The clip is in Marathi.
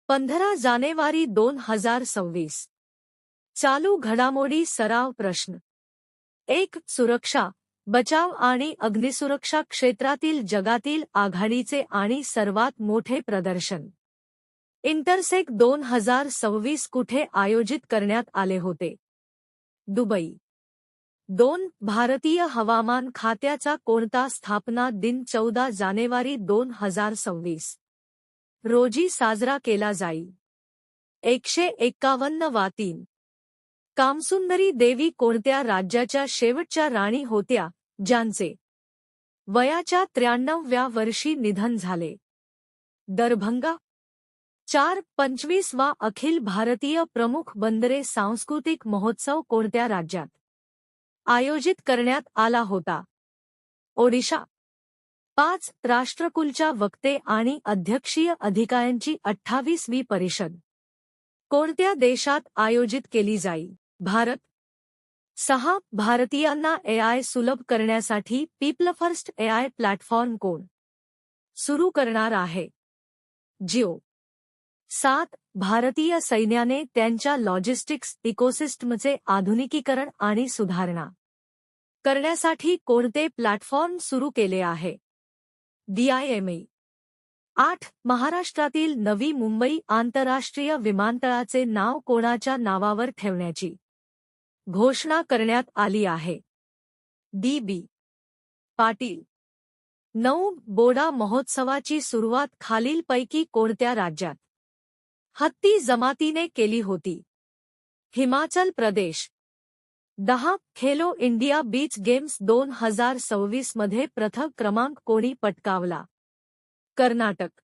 15 जानेवारी 2026. चालू घडामोडी सराव प्रश्न 1. सुरक्षा, बचाव आणि अग्निसुरक्षा क्षेत्रातील जगातील आघाडीचे आणि सर्वात मोठे प्रदर्शन इंटरसेक 2026 कुठे आयोजित करण्यात आले होते? दुबई. 2. भारतीय हवामान खात्याचा कोणता स्थापना दिन 14 जानेवारी 2026 रोजी साजरा केला जाईल? 151 वा 3. कामसुंदरी देवी कोणत्या राज्याच्या शेवटच्या राणी होत्या ज्यांचे वयाच्या 93व्या वर्षी निधन झाले? दरभंगा. 4. 25वा अखिल भारतीय प्रमुख बंदरे सांस्कृतिक महोत्सव कोणत्या राज्यात आयोजित करण्यात आला होता? ओडिशा. 5. राष्ट्रकुलच्या वक्ते आणि अध्यक्षीय अधिकाऱ्यांची 28वी परिषद कोणत्या देशात आयोजित केली जाईल? भारत. 6. भारतीयांना AI सुलभ करण्यासाठी पीपलफर्स्ट AI प्लॅटफॉर्म कोण सुरू करणार आहे? जिओ. 7. भारतीय सैन्याने त्यांच्या लॉजिस्टिक्स इकोसिस्टमचे आधुनिकीकरण आणि सुधारणा करण्यासाठी कोणते प्लॅटफॉर्म सुरू केले आहे? DIME. 8. महाराष्ट्रातील नवी मुंबई आंतरराष्ट्रीय विमानतळाचे नाव कोणाच्या नावावर ठेवण्याची घोषणा करण्यात आली आहे? DB. पाटील. 9. बोडा महोत्सवाची सुरुवात खालीलपैकी कोणत्या राज्यात हत्ती जमातीने केली होती? Himachal Pradesh. 10. Khelo India beach games 2026 मध्ये प्रथम क्रमांक कोणी पटकावला? कर्नाटक.